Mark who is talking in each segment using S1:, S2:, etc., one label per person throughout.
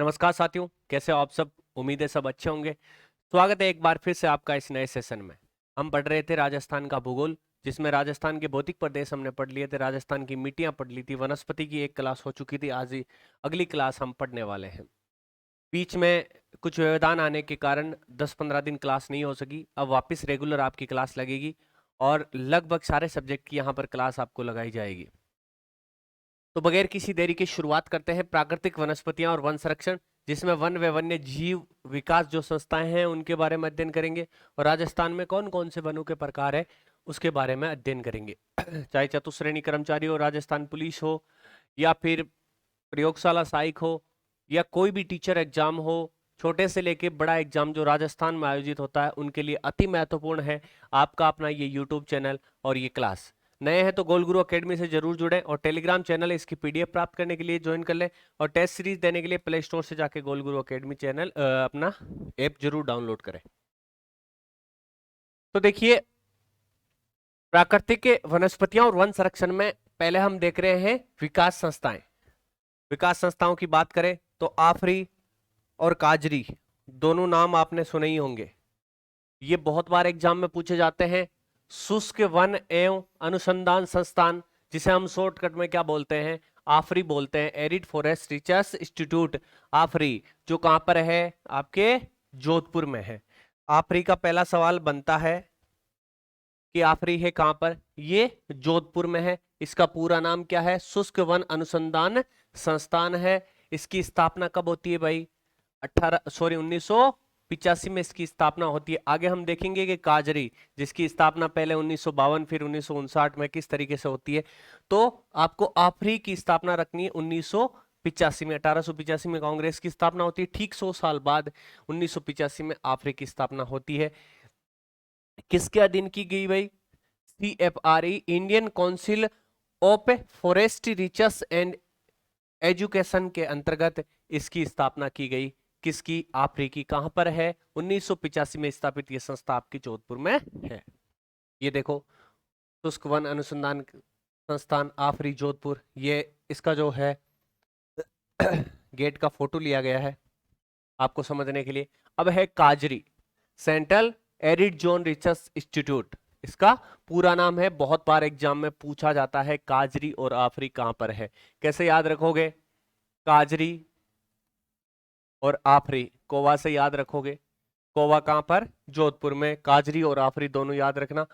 S1: नमस्कार साथियों, कैसे हो आप सब। उम्मीद है सब अच्छे होंगे। स्वागत है एक बार फिर से आपका इस नए सेशन में। हम पढ़ रहे थे राजस्थान का भूगोल, जिसमें राजस्थान के भौतिक प्रदेश हमने पढ़ लिए थे, राजस्थान की मिट्टियां पढ़ ली थी, वनस्पति की एक क्लास हो चुकी थी। आज ही अगली क्लास हम पढ़ने वाले हैं। बीच में कुछ व्यवधान आने के कारण 10-15 दिन क्लास नहीं हो सकी। अब वापस रेगुलर आपकी क्लास लगेगी और लगभग सारे सब्जेक्ट की यहाँ पर क्लास आपको लगाई जाएगी। तो बगैर किसी देरी की शुरुआत करते हैं। प्राकृतिक वनस्पतियां और वन संरक्षण, जिसमें वन व वन्य जीव विकास जो संस्थाएं हैं उनके बारे में अध्ययन करेंगे, और राजस्थान में कौन कौन से वनों के प्रकार है उसके बारे में अध्ययन करेंगे। चाहे चतुश्रेणी कर्मचारी हो, राजस्थान पुलिस हो, या फिर प्रयोगशाला सहायक हो, या कोई भी टीचर एग्जाम हो, छोटे से लेके बड़ा एग्जाम जो राजस्थान में आयोजित होता है उनके लिए अति महत्वपूर्ण है आपका अपना ये यूट्यूब चैनल और ये क्लास। नए हैं तो गोल गुरु अकेडमी से जरूर जुड़े, और टेलीग्राम चैनल है, इसकी पीडीएफ प्राप्त करने के लिए ज्वाइन कर ले, और टेस्ट सीरीज देने के लिए प्ले स्टोर से जाके गोल गुरु अकेडमी चैनल अपना ऐप जरूर डाउनलोड करें। तो देखिए, प्राकृतिक वनस्पतियां और वन संरक्षण में पहले हम देख रहे हैं विकास संस्थाएं। विकास संस्थाओं की बात करें तो आफरी और काजरी दोनों नाम आपने सुने ही होंगे। ये बहुत बार एग्जाम में पूछे जाते हैं। शुष्क वन एवं अनुसंधान संस्थान, जिसे हम शॉर्टकट में क्या बोलते हैं, आफरी बोलते हैं, एरिड फॉरेस्ट रिसर्च इंस्टीट्यूट आफरी, जो कहां पर है, आपके जोधपुर में है। आफरी का पहला सवाल बनता है कि आफरी है कहां पर, ये जोधपुर में है। इसका पूरा नाम क्या है, शुष्क वन अनुसंधान संस्थान है। इसकी स्थापना कब होती है भाई, 1985 में इसकी स्थापना होती है। आगे हम देखेंगे कि काजरी, जिसकी स्थापना पहले 1952 फिर 1959 में किस तरीके से होती है। तो आपको आफरी की स्थापना रखनी है 1985 में। 1885 में कांग्रेस की स्थापना होती है, ठीक 100 साल बाद 1985 में आफरी की स्थापना होती है। किसके अधीन की गई भाई, CFRE, Indian council of forest research and education के अंतर्गत इसकी स्थापना की गई। किसकी, आफरी की। कहां पर है, 1985 में स्थापित ये संस्था आपकी जोधपुर में है। ये देखो, शुष्क वन अनुसंधान संस्थान आफरी जोधपुर, ये इसका जो है गेट का फोटो लिया गया है आपको समझने के लिए। अब है काजरी, central arid zone research institute, इसका पूरा नाम है। बहुत बार एग्जाम में पूछा जाता है काजरी और आफरी कहां पर है। कैसे याद रखोगे, काजरी और आफरी कोवा से याद रखोगे। कोवा कहां पर, जोधपुर में। काजरी और आफरी दोनों याद रखना।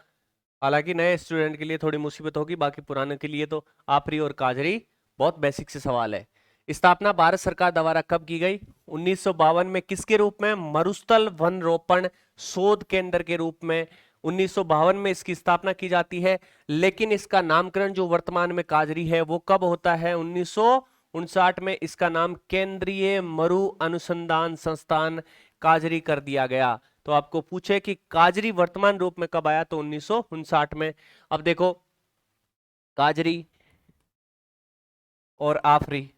S1: हालांकि नए स्टूडेंट के लिए थोड़ी मुसीबत होगी, बाकी पुराने के लिए तो आफरी और काजरी बहुत बेसिक से सवाल है। स्थापना भारत सरकार द्वारा कब की गई, 1952 में। किसके रूप में, मरुस्थल वन रोपण शोध केंद्र के रूप में 1952 में इसकी स्थापना की जाती है। लेकिन इसका नामकरण जो वर्तमान में काजरी है वो कब होता है, 1959 में इसका नाम केंद्रीय मरु अनुसंधान संस्थान काजरी कर दिया गया। तो आपको पूछे कि काजरी वर्तमान रूप में कब आया, तो 1959 में। अब देखो, काजरी और आफरी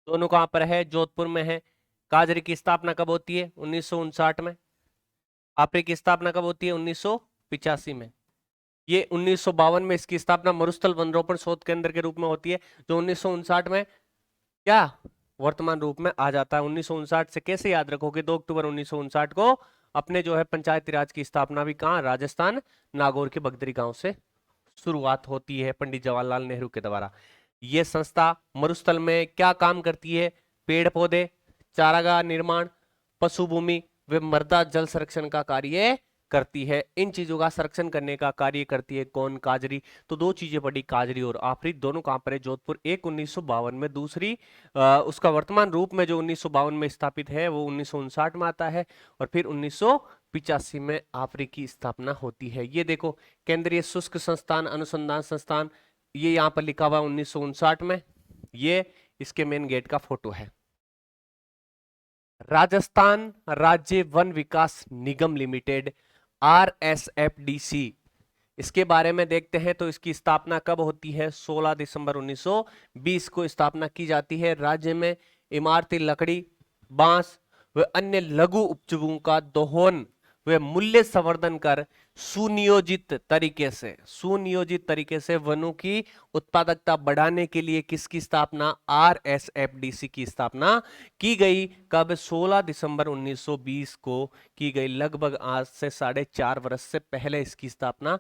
S1: दोनों कहां पर है, जोधपुर में है। काजरी की स्थापना कब होती है, 1959 में। आफरी की स्थापना कब होती है, 1985 में। ये 1952 में इसकी स्थापना मरुस्थल वनरोपण शोध केंद्र के रूप में होती है, जो 1959 में क्या वर्तमान रूप में आ जाता है। 1959 से कैसे याद रखोगे, 2 अक्टूबर 1959 को अपने जो है पंचायती राज की स्थापना भी कहां, राजस्थान, नागौर के बगदरी गांव से शुरुआत होती है पंडित जवाहरलाल नेहरू के द्वारा। यह संस्था मरुस्थल में क्या काम करती है, पेड़ पौधे, चारागाह निर्माण, पशु भूमि व मृदा जल संरक्षण का कार्य करती है। इन चीजों का संरक्षण करने का कार्य करती है कौन, काजरी। तो दो चीजें पड़ी, काजरी और आफरी, दोनों कहां पर है, जोधपुर। एक 1952 में, दूसरी उसका वर्तमान रूप में जो 1952 में स्थापित है वो 1959 में आता है, और फिर 1985 में आफरी की स्थापना होती है। ये देखो, केंद्रीय शुष्क संस्थान अनुसंधान संस्थान, ये यहाँ पर लिखा हुआ 1959 में। ये इसके मेन गेट का फोटो है। राजस्थान राज्य वन विकास निगम लिमिटेड, RSFDC, इसके बारे में देखते हैं। तो इसकी स्थापना कब होती है, 16 दिसंबर 1920 को स्थापना की जाती है। राज्य में इमारती लकड़ी, बांस व अन्य लघु उपजों का दोहन व मूल्य संवर्धन कर सुनियोजित तरीके से वनों की उत्पादकता बढ़ाने के लिए किसकी स्थापना, RSFDC की स्थापना की गई। कब, 16 दिसंबर 1920 को की गई। लगभग आज से 4.5 वर्ष से पहले इसकी स्थापना,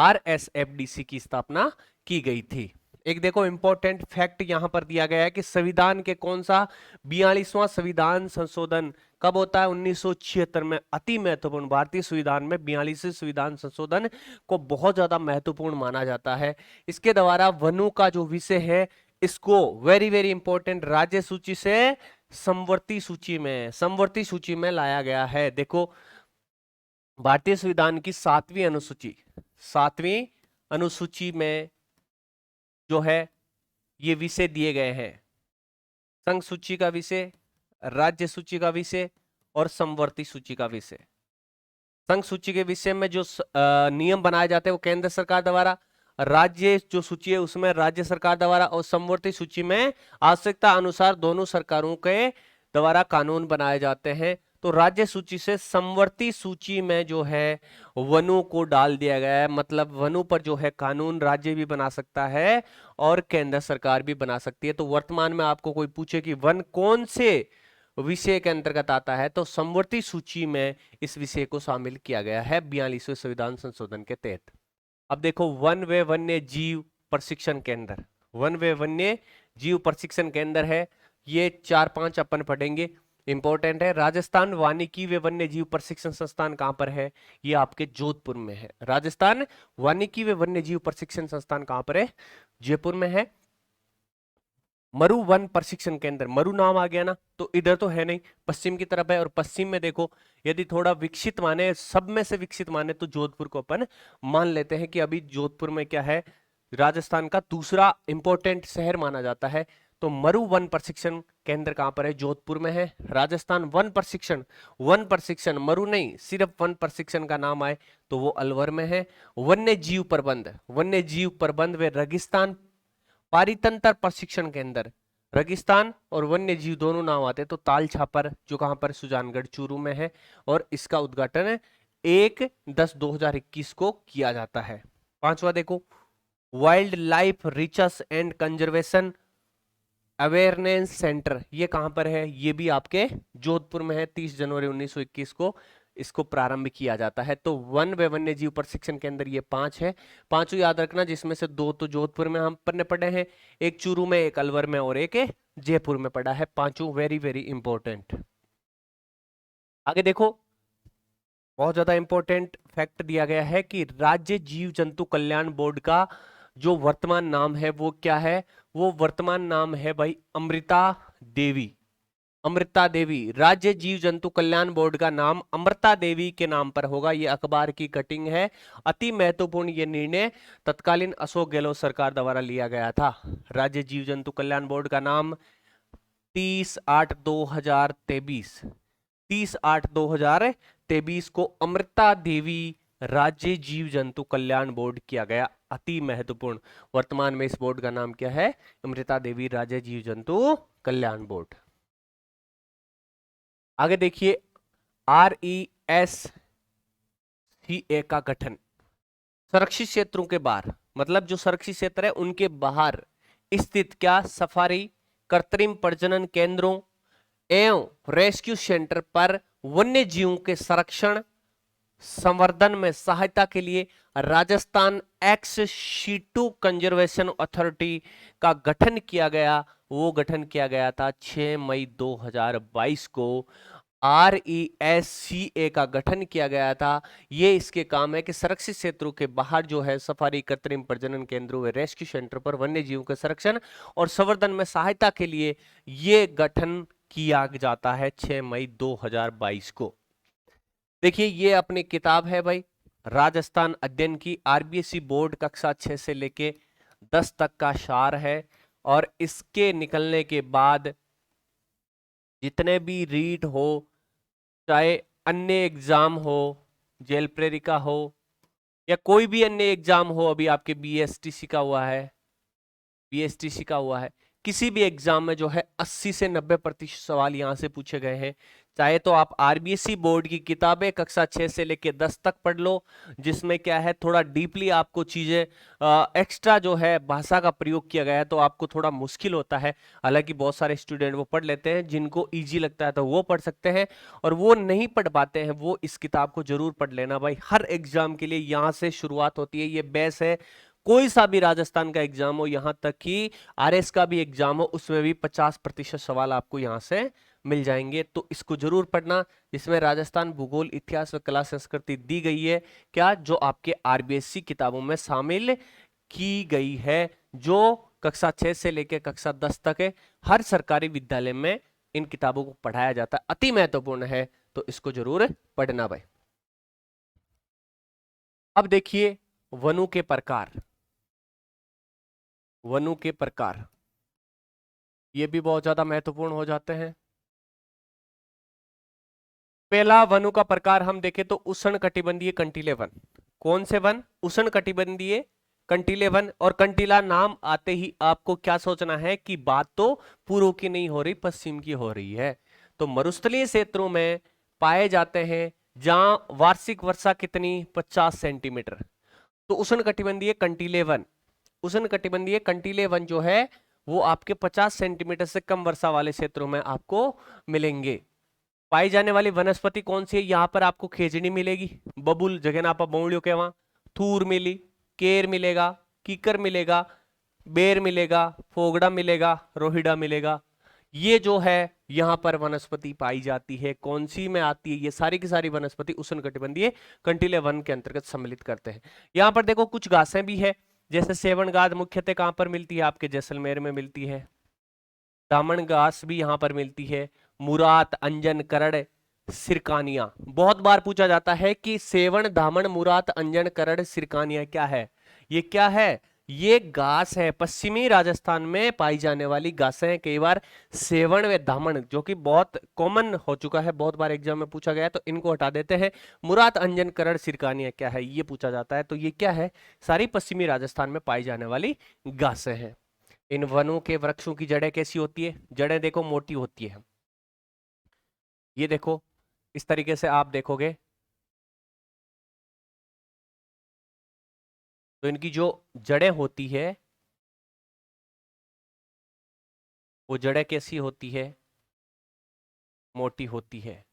S1: RSFDC की स्थापना की गई थी। एक देखो इंपॉर्टेंट फैक्ट यहां पर दिया गया है कि संविधान के कौन सा 42वां संविधान संशोधन कब होता है, 1976 में। अति महत्वपूर्ण, भारतीय संविधान में 42वें संविधान संशोधन को बहुत ज्यादा महत्वपूर्ण माना जाता है। इसके द्वारा वनों का जो विषय है इसको वेरी वेरी इंपॉर्टेंट राज्य सूची से समवर्ती सूची में लाया गया है। देखो भारतीय संविधान की 7वीं अनुसूची में जो है ये विषय दिए गए हैं, संघ सूची का विषय, राज्य सूची का विषय और समवर्ती सूची का विषय। संघ सूची के विषय में जो नियम बनाए जाते हैं वो केंद्र सरकार द्वारा, राज्य जो सूची है उसमें राज्य सरकार द्वारा, और समवर्ती सूची में आवश्यकता अनुसार दोनों सरकारों के द्वारा कानून बनाए जाते हैं। तो राज्य सूची से समवर्ती सूची में जो है वनों को डाल दिया गया है, मतलब वनों पर जो है कानून राज्य भी बना सकता है और केंद्र सरकार भी बना सकती है। तो वर्तमान में आपको कोई पूछे कि वन कौन से विषय के अंतर्गत आता है, तो समवर्ती सूची में इस विषय को शामिल किया गया है 42वें संविधान संशोधन के तहत। अब देखो वन वे वन्य जीव प्रशिक्षण केंद्र, वन वे वन्य जीव प्रशिक्षण केंद्र है, ये 4-5 अपन पढ़ेंगे, इंपॉर्टेंट है। राजस्थान वानिकी व वन्य जीव प्रशिक्षण संस्थान कहां पर है, ये आपके जोधपुर में है। राजस्थान वानिकी व वन्य जीव प्रशिक्षण संस्थान कहां पर है, जयपुर में है। मरु वन प्रशिक्षण केंद्र, मरु नाम आ गया ना, तो इधर तो है नहीं, पश्चिम की तरफ है, और पश्चिम में देखो यदि थोड़ा विकसित माने, सब में से विकसित माने तो जोधपुर को अपन मान लेते हैं कि अभी जोधपुर में क्या है, राजस्थान का दूसरा इंपॉर्टेंट शहर माना जाता है। तो मरु वन प्रशिक्षण केंद्र कहां पर है, जोधपुर में है। राजस्थान वन प्रशिक्षण मरु नहीं, सिर्फ वन प्रशिक्षण का नाम आए तो वो अलवर में है। वन्य जीव प्रबंध व रेगिस्तान पारितंत्र प्रशिक्षण केंद्र, रेगिस्तान और वन्य जीव दोनों नाम आते हैं। तो ताल छापर जो कहां पर, सुजानगढ़ चूरू में है, और इसका उद्घाटन 1/10/2021 को किया जाता है। 5वां देखो wild life research and conservation awareness centre, ये कहां पर है, ये भी आपके जोधपुर में है। 30 जनवरी 1921 को इसको प्रारंभ किया जाता है। तो वन व वन्य जीव प्रशिक्षण केंद्र ये 5 है, 5 याद रखना, जिसमें से 2 तो जोधपुर में हम ने पढ़े हैं, एक चूरू में, एक अलवर में और एक जयपुर में पढ़ा है। 5 वेरी वेरी इंपॉर्टेंट। आगे देखो बहुत ज्यादा इंपॉर्टेंट फैक्ट दिया गया है कि राज्य जीव जंतु कल्याण बोर्ड का जो वर्तमान नाम है वो क्या है, वो वर्तमान नाम है भाई अमृता देवी। राज्य जीव जंतु कल्याण बोर्ड का नाम अमृता देवी के नाम पर होगा। ये अखबार की कटिंग है, अति महत्वपूर्ण ये निर्णय तत्कालीन अशोक गहलोत सरकार द्वारा लिया गया था। राज्य जीव जंतु कल्याण बोर्ड का नाम 30/8/2023 को अमृता देवी राज्य जीव जंतु कल्याण बोर्ड किया गया, अति महत्वपूर्ण। वर्तमान में इस बोर्ड का नाम क्या है, अमृता देवी राज्य जीव जंतु कल्याण बोर्ड। आगे देखिए RESCA का गठन, संरक्षित क्षेत्रों के बाहर, मतलब जो संरक्षित क्षेत्र है उनके बाहर स्थित क्या, सफारी, कृत्रिम प्रजनन केंद्रों एवं रेस्क्यू सेंटर पर वन्य जीवों के संरक्षण संवर्धन में सहायता के लिए Rajasthan ex situ conservation authority का गठन किया गया। वो गठन किया गया था 6 मई 2022 को। RESCA का गठन किया गया था। ये इसके काम है कि सुरक्षित क्षेत्रों के बाहर जो है सफारी, कृत्रिम प्रजनन केंद्रों व रेस्क्यू सेंटर पर वन्य जीवों के संरक्षण और संवर्धन में सहायता के लिए ये गठन किया जाता है 6 मई 2022 को। देखिए ये अपनी किताब है भाई, राजस्थान अध्ययन की, RBSE बोर्ड कक्षा 6 से लेके 10 तक का सार है। और इसके निकलने के बाद जितने भी रीट हो, चाहे अन्य एग्जाम हो, जेल प्रेरिका हो या कोई भी अन्य एग्जाम हो, अभी आपके BSTC का हुआ है, किसी भी एग्जाम में जो है 80 से 90% सवाल यहां से पूछे गए हैं। चाहे तो आप आरबीएसई बोर्ड की किताबें कक्षा 6 से लेके 10 तक पढ़ लो, जिसमें क्या है थोड़ा डीपली आपको चीजें एक्स्ट्रा जो है भाषा का प्रयोग किया गया है, तो आपको थोड़ा मुश्किल होता है। हालांकि बहुत सारे स्टूडेंट वो पढ़ लेते हैं, जिनको इजी लगता है तो वो पढ़ सकते हैं, और वो नहीं पढ़ पाते हैं वो इस किताब को जरूर पढ़ लेना भाई। हर एग्जाम के लिए यहाँ से शुरुआत होती है, ये बेस है। कोई सा भी राजस्थान का एग्जाम हो, यहां तक कि आरएस का भी एग्जाम हो, उसमें भी 50% सवाल आपको यहां से मिल जाएंगे। तो इसको जरूर पढ़ना, जिसमें राजस्थान भूगोल, इतिहास व कला संस्कृति दी गई है, क्या जो आपके आरबीएससी किताबों में शामिल की गई है, जो कक्षा 6 से लेकर कक्षा 10 तक है। हर सरकारी विद्यालय में इन किताबों को पढ़ाया जाता है, अति महत्वपूर्ण है, तो इसको जरूर पढ़ना भाई। अब देखिए वनों के प्रकार, वनों के प्रकार ये भी बहुत ज्यादा महत्वपूर्ण हो जाते हैं। पहला वनों का प्रकार हम देखें तो उष्ण कटिबंधीय कंटीले वन। कौन से वन? उष्ण कटिबंधीय कंटीले वन। और कंटीला नाम आते ही आपको क्या सोचना है कि बात तो पूर्व की नहीं हो रही, पश्चिम की हो रही है। तो मरुस्थलीय क्षेत्रों में पाए जाते हैं जहां वार्षिक वर्षा कितनी, 50 सेंटीमीटर। तो उष्ण कटिबंधीय कंटीले वन, उष्ण कटिबंधीय कंटीले वन जो है वो आपके 50 सेंटीमीटर से कम वर्षा वाले क्षेत्रों में आपको मिलेंगे। पाई जाने वाली वनस्पति कौन सी है? यहां पर आपको खेजड़ी मिलेगी, बबुल जगह नापा बोलियो के वहां, थूर मिली, केर मिलेगा, कीकर मिलेगा, बेर मिलेगा, फोगड़ा मिलेगा, रोहिड़ा मिलेगा। ये जो है यहां पर वनस्पति पाई जाती है, कौन सी में आती है? ये सारी की सारी वनस्पति उष्णकटिबंधीय कंटीले वन के अंतर्गत सम्मिलित करते हैं। यहां पर देखो कुछ घासें भी है, जैसे सेवन गाद मुख्यतः कहां पर मिलती है? आपके जैसलमेर में मिलती है। दामन घास भी यहां पर मिलती है। मुरात, अंजन, करड़, सिरकानिया। बहुत बार पूछा जाता है कि सेवन, दामन, मुरात, अंजन, करड़, सिरकानिया क्या है? ये क्या है? ये घास है, पश्चिमी राजस्थान में पाई जाने वाली घासें हैं। कई बार सेवन व दामन जो कि बहुत कॉमन हो चुका है, बहुत बार एग्जाम में पूछा गया है, तो इनको हटा देते हैं। मुरात, अंजन, करड़, सिरकानिया क्या है ये पूछा जाता है। तो ये क्या है? सारी पश्चिमी राजस्थान में पाई जाने वाली घासें हैं। इन वनों के वृक्षों की जड़ें कैसी होती है? जड़ें देखो मोटी होती है। ये देखो इस तरीके से आप देखोगे तो इनकी जो जड़ें होती है वो जड़ें कैसी होती है? मोटी होती है।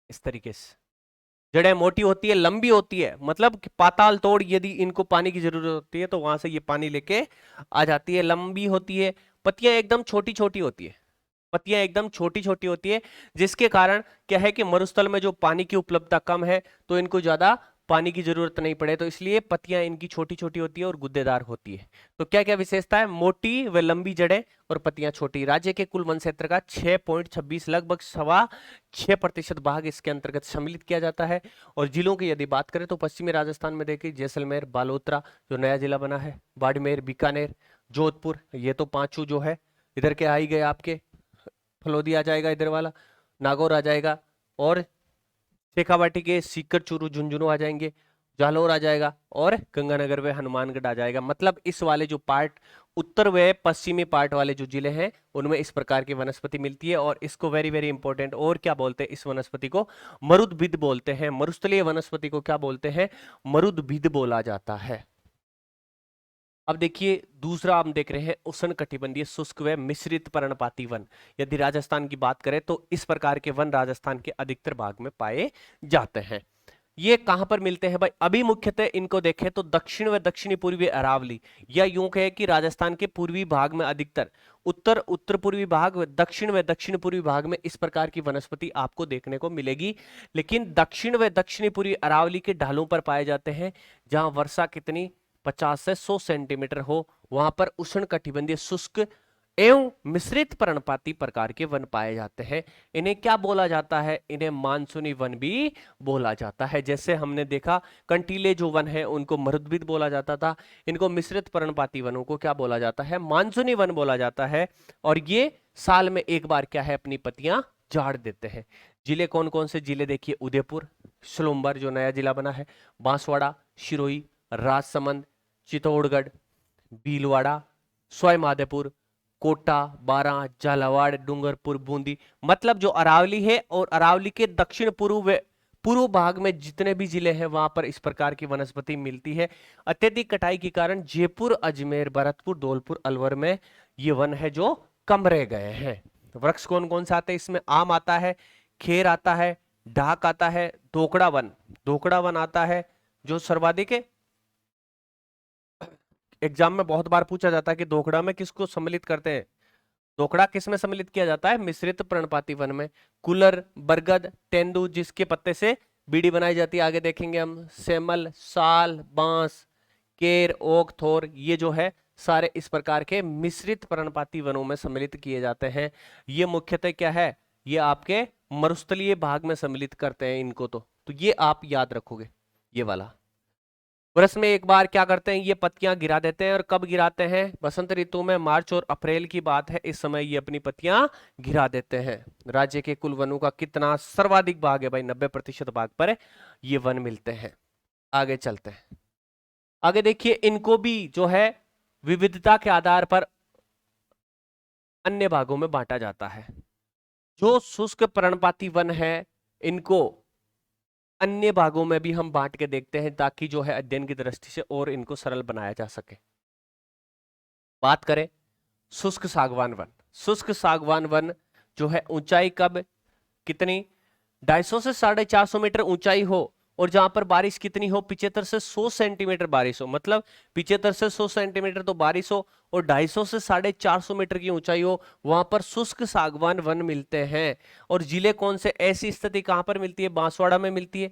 S1: इस तरीके से जड़ें मोटी होती है, लंबी होती है, मतलब कि पाताल तोड़ यदि इनको पानी की जरूरत होती है तो वहां से ये पानी लेके आ जाती है। लंबी होती है। पत्तियां एकदम छोटी छोटी होती है, पत्तियां एकदम छोटी छोटी होती है, जिसके कारण क्या है कि मरुस्थल में जो पानी की उपलब्धता कम है तो इनको ज्यादा पानी की जरूरत नहीं पड़े, तो इसलिए पत्तियां इनकी छोटी छोटी होती है और गुद्देदार होती है। तो क्या क्या विशेषता है? मोटी व लंबी जड़ें और पत्तियां छोटी। राज्य के कुल वन क्षेत्र का 6.26 लगभग 6.25% भाग इसके अंतर्गत सम्मिलित किया जाता है। और जिलों की यदि बात करें तो पश्चिमी राजस्थान में देखिए जैसलमेर, बालोतरा जो नया जिला बना है, बाड़मेर, बीकानेर, जोधपुर, ये तो पांचों जो है इधर के आ ही गए आपके। फलोदी आ जाएगा इधर वाला, नागौर आ जाएगा, और शेखावाटी के सीकर, चूरू, झुंझुनू आ जाएंगे, जालौर आ जाएगा, और गंगानगर व हनुमानगढ़ आ जाएगा। मतलब इस वाले जो पार्ट, उत्तर व पश्चिमी पार्ट वाले जो जिले हैं उनमें इस प्रकार की वनस्पति मिलती है। और इसको वेरी वेरी इंपॉर्टेंट और क्या बोलते हैं? इस वनस्पति को मरुद्भिद बोलते हैं। मरुस्थलीय वनस्पति को क्या बोलते हैं? मरुद्भिद बोला जाता है। अब देखिए दूसरा हम देख रहे हैं उष्ण कटिबंधीय शुष्क व मिश्रित पर्णपाती वन। यदि राजस्थान की बात करें तो इस प्रकार के वन राजस्थान के अधिकतर भाग में पाए जाते हैं। ये कहां पर मिलते हैं भाई? अभी मुख्यतः इनको देखें तो दक्षिण व दक्षिणी पूर्वी अरावली, या यूं कहे कि राजस्थान के पूर्वी भाग में अधिकतर, उत्तर उत्तर पूर्वी भाग, दक्षिण व दक्षिण पूर्वी भाग में इस प्रकार की वनस्पति आपको देखने को मिलेगी। लेकिन दक्षिण व दक्षिणी पूर्वी अरावली के ढालों पर पाए जाते हैं जहां वर्षा कितनी, 50 से 100 सेंटीमीटर हो, वहां पर उष्ण कटिबंधीय शुष्क एवं मिश्रित पर्णपाती प्रकार के वन पाए जाते हैं। इन्हें क्या बोला जाता है? इन्हें मानसूनी वन भी बोला जाता है। जैसे हमने देखा कंटीले जो वन है उनको मरुद्भिद बोला जाता था, इनको मिश्रित पर्णपाती वनों को क्या बोला जाता है? मानसूनी वन बोला जाता है। और ये साल में एक बार क्या है, अपनी पत्तियां झाड़ देते हैं। जिले कौन कौन से? जिले देखिए उदयपुर, सलूम्बर जो नया जिला बना है, बांसवाड़ा, सिरोही, राजसमंद, चित्तौड़गढ़, भीलवाड़ा, सवाई माधोपुर, कोटा, बारां, झालावाड़, डूंगरपुर, बूंदी। मतलब जो अरावली है और अरावली के दक्षिण पूर्व भाग में जितने भी जिले हैं वहां पर इस प्रकार की वनस्पति मिलती है। अत्यधिक कटाई के कारण जयपुर, अजमेर, भरतपुर, धौलपुर, अलवर में ये वन है जो कम रह गए हैं। तो वृक्ष कौन कौन से आते हैं इसमें? आम आता है, खेर आता है, ढाक आता है, धोकड़ा वन आता है जो सर्वाधिक है। एग्जाम में बहुत बार पूछा जाता है कि धोकड़ा में किसको सम्मिलित करते हैं? धोकड़ा किस में सम्मिलित किया जाता है? मिश्रित पर्णपाती वन में। कुलर, बरगद, तेंदू जिसके पत्ते से बीड़ी बनाई जाती है, आगे देखेंगे हम। सेमल, साल, बांस, केर, ओक, थोर, ये जो है सारे इस प्रकार के मिश्रित पर्णपाती वनों में सम्मिलित किए जाते हैं। ये मुख्यतः क्या है? ये आपके मरुस्थलीय भाग में सम्मिलित करते हैं इनको। तो ये आप याद रखोगे ये वाला। वर्ष में एक बार क्या करते हैं? ये पत्तियां गिरा देते हैं। और कब गिराते हैं? बसंत ऋतु में, मार्च और अप्रैल की बात है, इस समय ये अपनी पत्तियां गिरा देते हैं। राज्य के कुल वनों का कितना सर्वाधिक भाग है भाई? 90% भाग पर ये वन मिलते हैं। आगे चलते हैं। आगे देखिए, इनको भी जो है विविधता के आधार पर अन्य भागों में बांटा जाता है। जो शुष्क पर्णपाती वन है इनको अन्य भागों में भी हम बांट के देखते हैं ताकि जो है अध्ययन की दृष्टि से और इनको सरल बनाया जा सके। बात करें शुष्क सागवान वन। शुष्क सागवान वन जो है ऊंचाई कब कितनी? 250 से 450 मीटर ऊंचाई हो और जहां पर बारिश कितनी हो? 75 से 100 सेंटीमीटर बारिश हो। मतलब 75 से 100 सेंटीमीटर तो बारिश हो और 250 से 450 मीटर की ऊंचाई हो, वहां पर शुष्क सागवान वन मिलते हैं। और जिले कौन से? ऐसी स्थिति कहां पर मिलती है? बांसवाड़ा में मिलती है,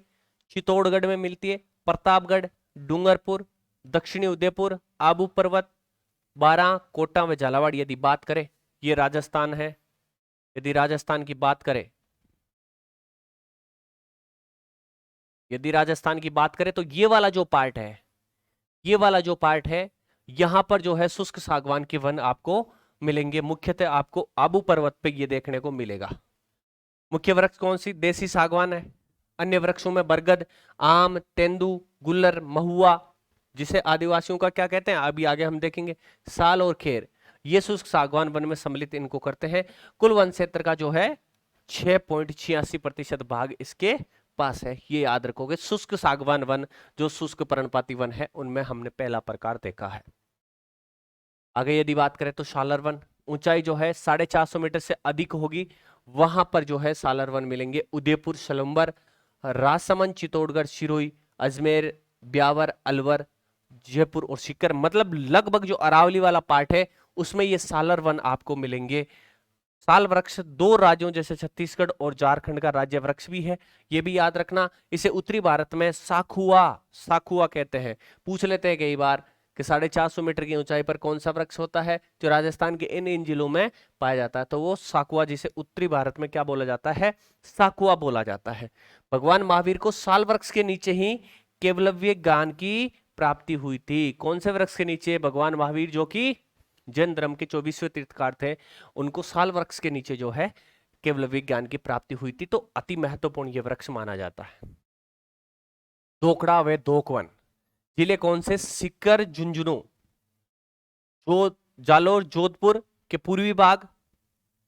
S1: चित्तौड़गढ़ में मिलती है, प्रतापगढ़, डूंगरपुर, दक्षिणी उदयपुर, आबू पर्वत, बारां, कोटा व झालावाड़। यदि बात करें, ये राजस्थान है। यदि राजस्थान की बात करें, तो ये वाला जो पार्ट है, यहां पर जो है शुष्क सागवान के वन आपको मिलेंगे। मुख्यतः आपको आबू पर्वत पे ये देखने को मिलेगा। मुख्य वृक्ष कौन सी? देसी सागवान है। अन्य वृक्षों में बरगद, आम, तेंदू, गुल्लर, महुआ, जिसे आदिवासियों का क्या कहते हैं अभी आगे हम देखेंगे, साल और खेर, ये शुष्क सागवान वन में सम्मिलित इनको करते हैं। कुल वन क्षेत्र का जो है 6.86% भाग इसके पास है। ये याद रखोगे। शुष्क सागवान वन जो शुष्क पर्णपाती वन है उनमें हमने पहला प्रकार देखा है। आगे यदि बात करें तो सालर वन, ऊंचाई जो है 450 मीटर से अधिक होगी, वहां पर जो है सालर वन मिलेंगे। उदयपुर, सलम्बर, राजसमंद, चित्तौड़गढ़, सिरोही, अजमेर, ब्यावर, अलवर, जयपुर और सीकर। मतलब लगभग जो अरावली वाला पार्ट है उसमें ये सालर वन आपको मिलेंगे। साल वृक्ष 2 राज्यों जैसे छत्तीसगढ़ और झारखंड का राज्य वृक्ष भी है, ये भी याद रखना। इसे उत्तरी भारत में साखुआ कहते हैं। पूछ लेते हैं कई बार कि 450 मीटर की ऊंचाई पर कौन सा वृक्ष होता है जो राजस्थान के इन जिलों में पाया जाता है? तो वो साखुआ, जिसे उत्तरी भारत में क्या बोला जाता है? साखुआ बोला जाता है। भगवान महावीर को साल वृक्ष के नीचे ही केवलव्य ज्ञान की प्राप्ति हुई थी। कौन से वृक्ष के नीचे? भगवान महावीर जो कि जैन धर्म के 24वें तीर्थकार थे, उनको साल वृक्ष के नीचे जो है केवल विज्ञान की प्राप्ति हुई थी। तो अति महत्वपूर्ण यह वृक्ष माना जाता है। धोकड़ा व धोकवन, जिले कौन से? सीकर, झुंझुनू, जालोर, जोधपुर के पूर्वी भाग,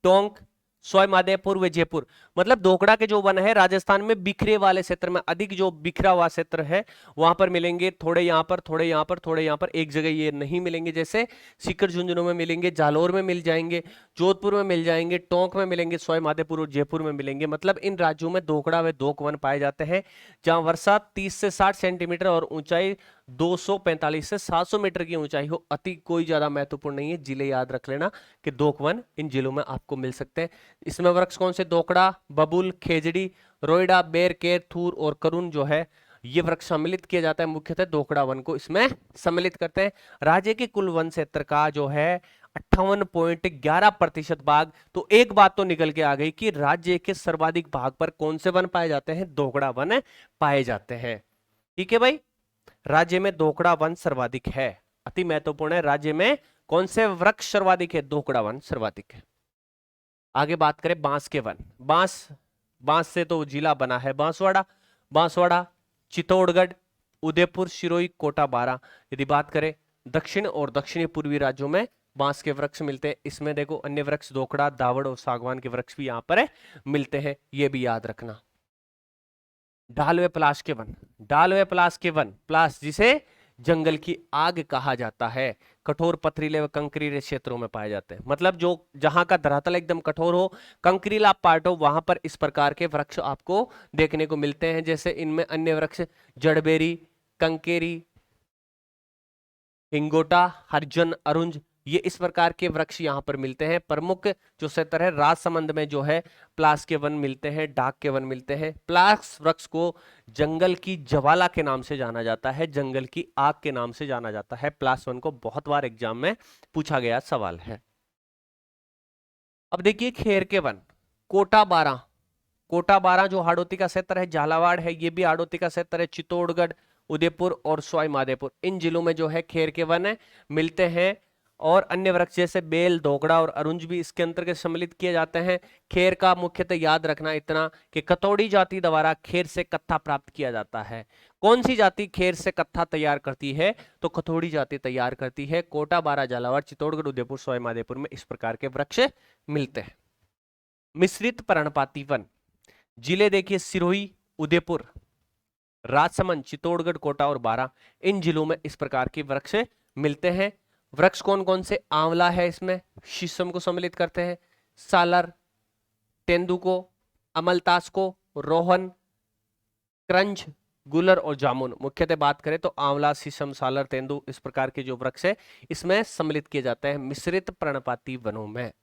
S1: टोंक, सवाई माधोपुर व जयपुर। मतलब धोकड़ा के जो वन है राजस्थान में बिखरे वाले क्षेत्र में, अधिक जो बिखरा हुआ क्षेत्र है वहां पर मिलेंगे। थोड़े यहाँ पर, थोड़े यहाँ पर, थोड़े यहाँ पर, एक जगह ये नहीं मिलेंगे। जैसे सीकर झुंझुनू में मिलेंगे, जालोर में मिल जाएंगे, जोधपुर में मिल जाएंगे, टोंक में मिलेंगे, सवाई माधोपुर और जयपुर में मिलेंगे। मतलब इन राज्यों में धोकड़ा व धोक वन पाए जाते हैं जहां वर्षा 30 से 60 सेंटीमीटर और ऊंचाई 245 से 700 मीटर की ऊंचाई हो। अति कोई ज्यादा महत्वपूर्ण नहीं है, जिले याद रख लेना कि धोक वन इन जिलों में आपको मिल सकते हैं। इसमें वृक्ष कौन से? धोकड़ा, बबुल, खेजड़ी, रोइडा, बेर, केर, थूर और करुण जो है ये वृक्ष सम्मिलित किया जाता है। मुख्यतः धोकड़ा वन को इसमें सम्मिलित करते हैं। राज्य के कुल वन क्षेत्र का जो है 58.11% भाग। तो एक बात तो निकल के आ गई कि राज्य के सर्वाधिक भाग पर कौन से वन पाए जाते हैं? धोकड़ा वन पाए जाते हैं। ठीक है भाई, राज्य में धोकड़ा वन सर्वाधिक है। अति महत्वपूर्ण है, राज्य में कौन से वृक्ष सर्वाधिक है? धोकड़ा वन सर्वाधिक है। आगे बात करें बांस के वन। बांस से तो जिला बना है बांसवाड़ा, चित्तौड़गढ़, उदयपुर, सिरोही, कोटा, बारां। यदि बात करें दक्षिण और दक्षिणी पूर्वी राज्यों में बांस के वृक्ष मिलते हैं। इसमें देखो अन्य वृक्ष दोखड़ा, दावड़ और सागवान के वृक्ष भी यहाँ पर मिलते हैं, ये भी याद रखना। ढालवे पलाश के वन, ढालवे पलाश के वन, पलाश जिसे जंगल की आग कहा जाता है, कठोर पथरीले व कंकरीले क्षेत्रों में पाए जाते हैं। मतलब जो जहां का धरातल एकदम कठोर हो, कंकरीला पार्ट हो, वहां पर इस प्रकार के वृक्ष आपको देखने को मिलते हैं। जैसे इनमें अन्य वृक्ष जड़बेरी, कंकेरी, हिंगोटा, हरिजन, अरुंज, ये इस प्रकार के वृक्ष यहाँ पर मिलते हैं। प्रमुख जो क्षेत्र है राजसमंद में जो है प्लास के वन मिलते हैं, डाक के वन मिलते हैं। प्लास वृक्ष को जंगल की ज्वाला के नाम से जाना जाता है, जंगल की आग के नाम से जाना जाता है। प्लास वन को बहुत बार एग्जाम में पूछा गया सवाल है। अब देखिए खेर के वन, कोटा 12, कोटा 12 जो हाड़ौती का क्षेत्र है, झालावाड़ है, ये भी हाड़ौती का क्षेत्र है, चित्तौड़गढ़, उदयपुर और सवाई माधोपुर, इन जिलों में जो है खेर के वन मिलते हैं। और अन्य वृक्ष जैसे बेल, दोगड़ा और अरुंज भी इसके अंतर्गत सम्मिलित किए जाते हैं। खेर का मुख्यतः याद रखना इतना कि कतौड़ी जाति द्वारा खेर से कत्था प्राप्त किया जाता है। कौन सी जाति खेर से कत्था तैयार करती है? तो कतौड़ी जाति तैयार करती है। कोटा 12, झालावाड़, चित्तौड़गढ़, उदयपुर, सवाई माधोपुर में इस प्रकार के वृक्ष मिलते हैं। मिश्रित पर्णपाती वन, जिले देखिए सिरोही, उदयपुर, राजसमंद, चित्तौड़गढ़, कोटा और 12, इन जिलों में इस प्रकार के वृक्ष मिलते हैं। वृक्ष कौन कौन से? आंवला है, इसमें शीशम को सम्मिलित करते हैं, सालर, तेंदु को, अमलतास को, रोहन, क्रंज, गुलर और जामुन। मुख्यतः बात करें तो आंवला, शीशम, सालर, तेंदु इस प्रकार के जो वृक्ष है इसमें सम्मिलित किए जाते हैं मिश्रित पर्णपाती वनों में।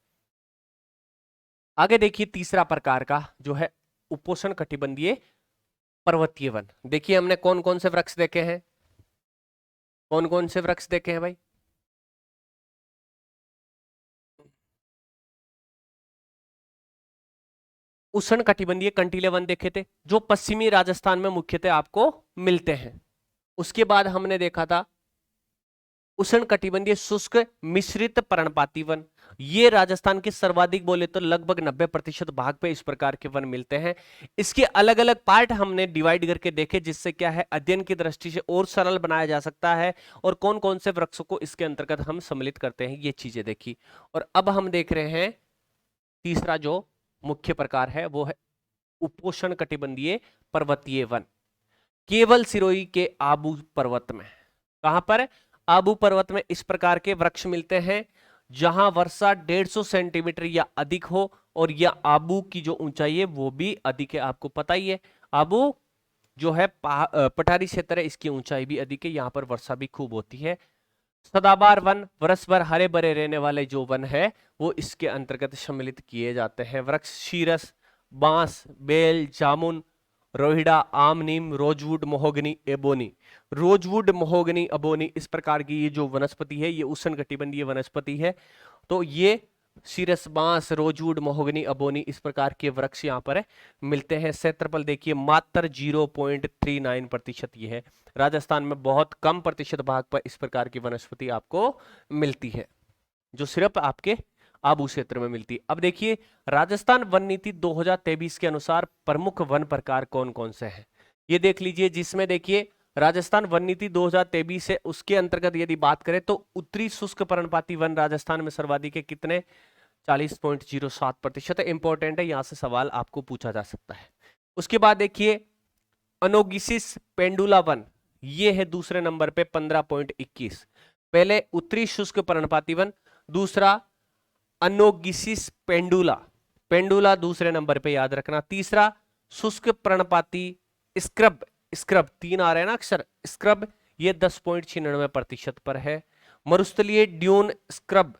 S1: आगे देखिए तीसरा प्रकार का जो है उपोष्ण कटिबंधीय पर्वतीय वन। देखिए हमने कौन कौन से वृक्ष देखे हैं, कौन कौन से वृक्ष देखे हैं भाई? उष्ण कटिबंधीय कंटीले वन देखे थे जो पश्चिमी राजस्थान में मुख्यतः आपको मिलते हैं। उसके बाद हमने देखा था उष्ण कटिबंधीय शुष्क मिश्रित पर्णपाती वन, ये राजस्थान के सर्वाधिक बोले तो लगभग 90% भाग पे इस प्रकार के वन मिलते हैं। इसके अलग अलग पार्ट हमने डिवाइड करके देखे, जिससे क्या है अध्ययन की दृष्टि से और सरल बनाया जा सकता है और कौन कौन से वृक्षों को इसके अंतर्गत हम सम्मिलित करते हैं, ये चीजें देखी। और अब हम देख रहे हैं तीसरा जो मुख्य प्रकार है वो है उपोष्ण कटिबंधीय पर्वतीय वन। केवल सिरोही के आबू पर्वत में, कहां पर? आबू पर्वत में इस प्रकार के वृक्ष मिलते हैं जहां वर्षा 150 सेंटीमीटर या अधिक हो और यह आबू की जो ऊंचाई है वो भी अधिक है। आपको पता ही है आबू जो है पठारी क्षेत्र है, इसकी ऊंचाई भी अधिक है, यहां पर वर्षा भी खूब होती है। सदाबहार वन, वर्ष भर हरे भरे रहने वाले जो वन है वो इसके अंतर्गत सम्मिलित किए जाते हैं। वृक्ष शीरस, बांस, बेल, जामुन, रोहिड़ा, आम, नीम, rosewood, mahogany, ebony. Rosewood, mahogany, ebony इस प्रकार की ये जो वनस्पति है ये उष्णकटिबंधीय वनस्पति है। तो ये शीरस, बांस, रोजवुड, महोगनी, एबोनी इस प्रकार के वृक्ष यहाँ पर मिलते हैं। क्षेत्रफल देखिए मात्र 0.39% ये है। राजस्थान में बहुत कम प्रतिशत भाग पर इस प्रकार की वनस्पति आपको मिलती है जो सिर्फ आपके आबू क्षेत्र में मिलती है। अब देखिए राजस्थान वन नीति 2023 के अनुसार प्रमुख वन प्रकार कौन कौन से हैं ये देख लीजिए, जिसमें देखिए राजस्थान वन नीति 2023 है उसके अंतर्गत यदि बात करें तो उत्तरी शुष्क पर्णपाती वन राजस्थान में सर्वाधिक है, कितने? 40.07%। इंपॉर्टेंट है, यहां से सवाल आपको पूछा जा सकता है। उसके बाद देखिए अनोगिसिस पेंडुला वन, ये है दूसरे नंबर पे 15.21। पहले उत्तरी शुष्क पर्णपाती वन, दूसरा अनोगिसिस पेंडुला, पेंडुला दूसरे नंबर पे याद रखना। तीसरा शुष्क पर्णपाती स्क्रब, स्क्रब 3 आ रहे हैं ना अक्षर, स्क्रब ये 10.96% पर है। मरुस्थलीय ड्यून स्क्रब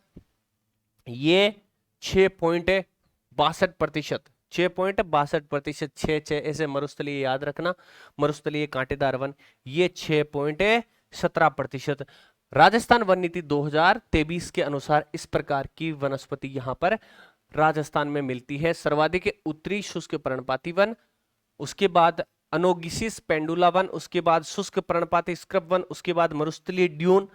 S1: ये 6.62%, 6.62%, 6 ऐसे मरुस्थलीय याद रखना। मरुस्थलीय कांटेदार वन ये 6.17%। राजस्थान वन नीति 2023 के अनुसार इस प्रकार की वनस्पति यहां पर राजस्थान में मिलती है। सर्वाधिक उत्तरी शुष्क पर्णपाती वन, उसके बाद अनोगिसिस पेंडुला वन, उसके बाद शुष्क पर्णपाती स्क्रब वन, उसके बाद मरुस्थलीय ड्यून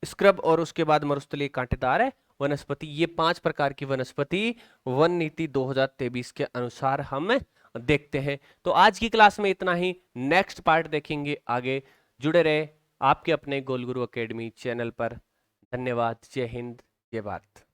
S1: स्क्रब और उसके बाद मरुस्थलीय कांटेदार वनस्पति। ये 5 प्रकार की वनस्पति वन नीति 2023 के अनुसार हम देखते हैं। तो आज की क्लास में इतना ही, नेक्स्ट पार्ट देखेंगे आगे। जुड़े रहे आपके अपने गोल गुरु एकेडमी चैनल पर। धन्यवाद। जय हिंद। ये बात।